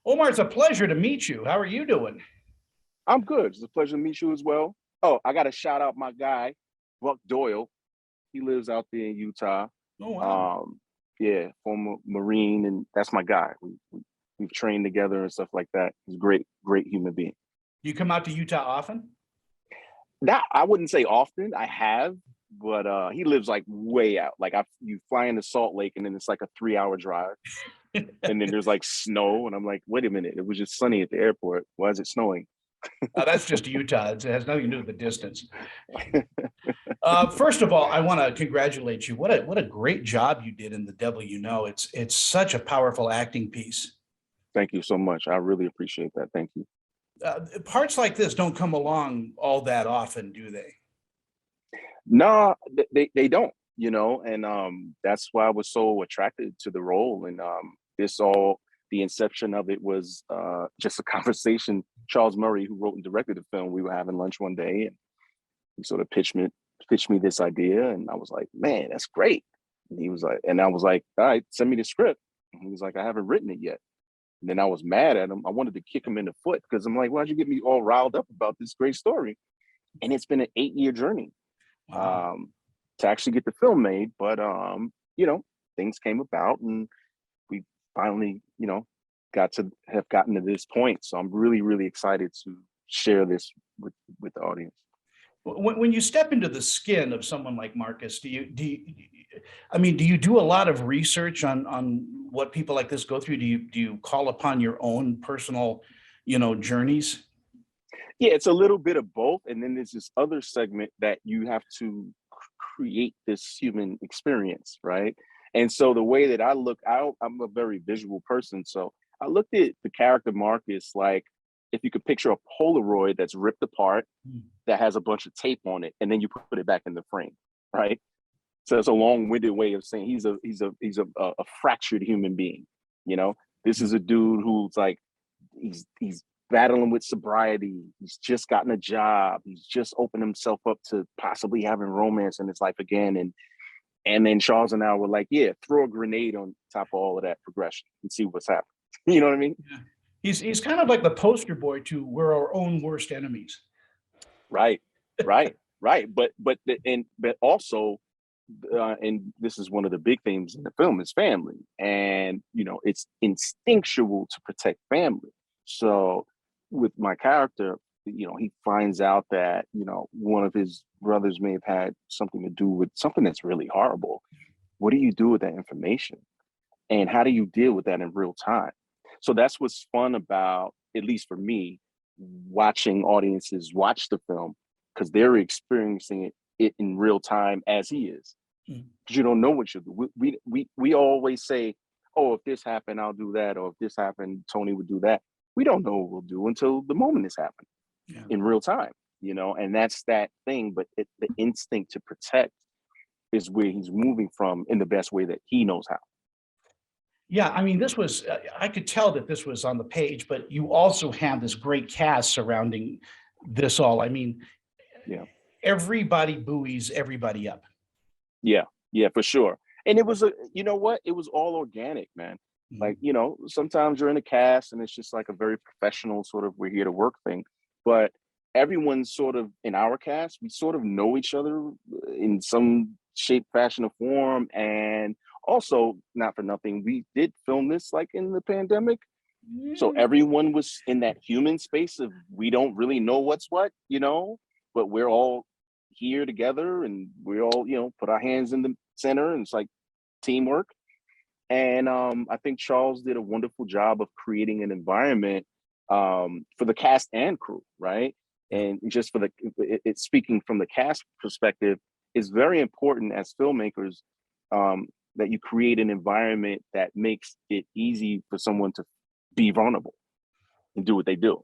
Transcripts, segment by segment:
Omar, it's a pleasure to meet you. How are you doing? I'm good. It's a pleasure to meet you as well. Oh, I got to shout out my guy, Buck Doyle. He lives out there in Utah. Oh, wow. Um, yeah, former Marine, and that's my guy. We've trained together and stuff like that. He's a great human being. Do you come out to Utah often? That I wouldn't say often. I have, but he lives like way out. Like you fly into Salt Lake, and then it's like a 3 hour drive, and then there's like snow, and I'm like, wait a minute, it was just sunny at the airport. Why is it snowing? That's just Utah. It has nothing to do with the distance. First of all, I want to congratulate you. What a great job you did in The Devil You Know. It's such a powerful acting piece. Thank you so much. I really appreciate that. Thank you. Parts like this don't come along all that often, do they? No, they don't, and that's why I was so attracted to the role. And this all the inception of it was just a conversation. Charles Murray, who wrote and directed the film, we were having lunch one day, and he sort of pitched me this idea, and I was like, man, that's great. And he was like, and I was like, all right, send me the script. And he was like, I haven't written it yet. And then I was mad at him. I wanted to kick him in the foot because I'm like, why'd you get me all riled up about this great story? And it's been an 8 year journey Wow. to actually get the film made. But things came about, and we finally, got to have gotten to this point. So I'm really, really excited to share this with the audience. When you step into the skin of someone like Marcus, I mean, do you do a lot of research on what people like this go through? Do you call upon your own personal, journeys? Yeah, it's a little bit of both. And then there's this other segment that you have to create this human experience, right? And so the way that I'm a very visual person. So I looked at the character Marcus like if you could picture a Polaroid that's ripped apart, that has a bunch of tape on it, and then you put it back in the frame, right? So it's a long-winded way of saying he's a fractured human being. You know, this is a dude who's like he's battling with sobriety. He's just gotten a job. He's just opened himself up to possibly having romance in his life again. And then Charles and I were like, yeah, throw a grenade on top of all of that progression and see what's happening. You know what I mean? Yeah. He's kind of like the poster boy to we're our own worst enemies. Right, right. But also, and this is one of the big themes in the film is family, and it's instinctual to protect family. So with my character, he finds out that one of his brothers may have had something to do with something that's really horrible. What do you do with that information, and how do you deal with that in real time? So that's what's fun about, at least for me, watching audiences watch the film, because they're experiencing it in real time as he is. Because you don't know what you do. We always say, oh, if this happened, I'll do that, or if this happened, Tony would do that. We don't know what we'll do until the moment is happening. Yeah. In real time, and that's that thing. But the instinct to protect is where he's moving from in the best way that he knows how. Yeah, I mean, I could tell that this was on the page, but you also have this great cast surrounding this all. I mean, yeah, everybody buoys everybody up. Yeah, for sure. And it was it was all organic, man. Mm-hmm. Like, sometimes you're in a cast and it's just like a very professional sort of we're here to work thing. But everyone's sort of in our cast, we sort of know each other in some shape, fashion, or form. And also, not for nothing, we did film this like in the pandemic. So everyone was in that human space of we don't really know what's what, but we're all here together and we all, put our hands in the center, and it's like teamwork. And I think Charles did a wonderful job of creating an environment for the cast and crew, right? And just for it's speaking from the cast perspective, it's very important as filmmakers that you create an environment that makes it easy for someone to be vulnerable and do what they do,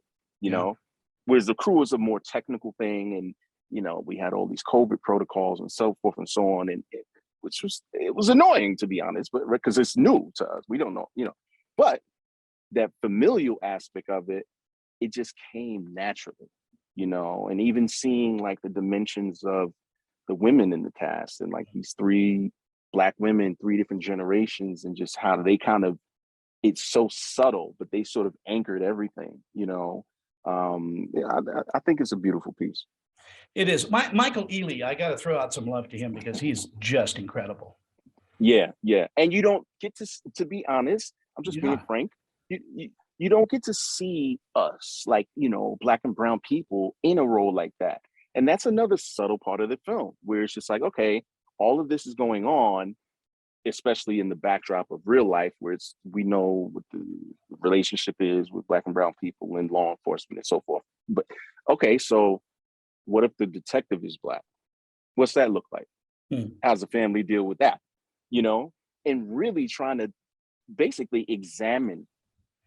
whereas the crew is a more technical thing. And, we had all these COVID protocols and so forth and so on. And it was annoying, to be honest, but because it's new to us, we don't know, but that familial aspect of it, it just came naturally, and even seeing like the dimensions of the women in the cast and like these 3 Black women, 3 different generations, and just how they kind of it's so subtle, but they sort of anchored everything, you know. Yeah, I think it's a beautiful piece. It is. Michael Ealy, I got to throw out some love to him because he's just incredible. Yeah, yeah. And you don't get to be honest, I'm just being Yeah. frank. You don't get to see us like, you know, black and brown people in a role like that. And that's another subtle part of the film where it's just like, okay, all of this is going on, especially in the backdrop of real life, where it's we know what the relationship is with black and brown people in law enforcement and so forth. But okay, so what if the detective is black? What's that look like? Hmm. How's the family deal with that? You know, and really trying to basically examine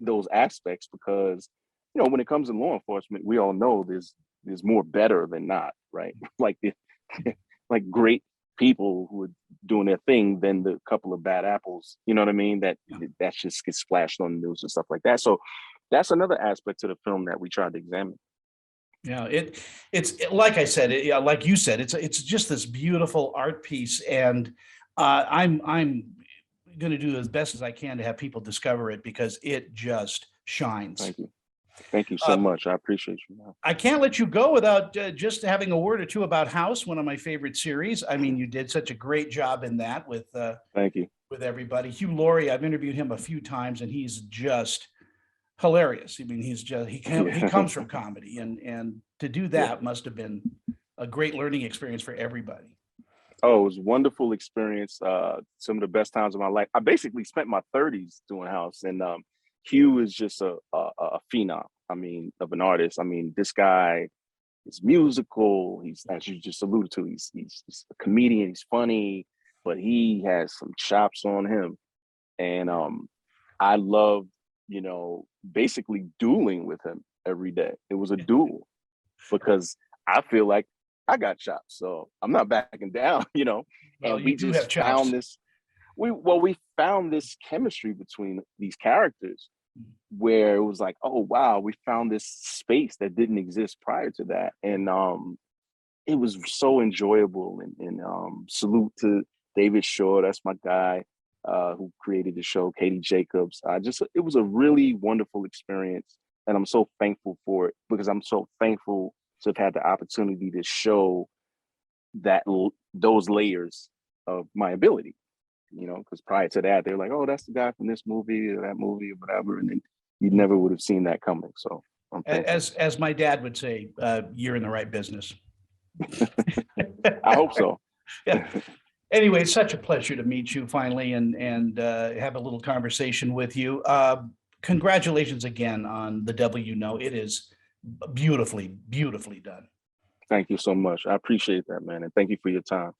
those aspects because, you know, when it comes to law enforcement, we all know there's more better than not, right? Like like great people who are doing their thing than the couple of bad apples, you know what I mean? That just gets splashed on the news and stuff like that. So that's another aspect to the film that we tried to examine. Yeah, like I said, yeah, like you said, it's just this beautiful art piece, and I'm going to do as best as I can to have people discover it because it just shines. Thank you. Thank you so Uh, much. I appreciate you, man. I can't let you go without just having a word or two about House, one of my favorite series. I mean, you did such a great job in that Thank you. with everybody. Hugh Laurie, I've interviewed him a few times, and he's just hilarious. I mean, he Yeah. comes from comedy, and to do Yeah. that must have been a great learning experience for everybody. Oh, it was a wonderful experience. Some of the best times of my life. I basically spent my 30s doing house, and Hugh is just a phenom. I mean, of an artist. I mean, this guy is musical. He's, as you just alluded to, he's a comedian. He's funny, but he has some chops on him. And I loved, you know, basically dueling with him every day. It was a duel because I feel like I got chops, so I'm not backing down, you know. Well, And you we do have just found chops. this. We found this chemistry between these characters where it was like, oh wow, we found this space that didn't exist prior to that, and it was so enjoyable. And salute to David Shore, that's my guy who created the show, Katie Jacobs. It was a really wonderful experience, and I'm so thankful for it because I'm so thankful to have had the opportunity to show those layers of my ability. You know, because prior to that, they're like, "Oh, that's the guy from this movie or that movie or whatever," and then you never would have seen that coming. So I'm thankful. As my dad would say, you're in the right business. I hope so. Yeah. Anyway, it's such a pleasure to meet you finally and have a little conversation with you. Congratulations again on The Devil You Know. It is beautifully, beautifully done. Thank you so much. I appreciate that, man, and thank you for your time.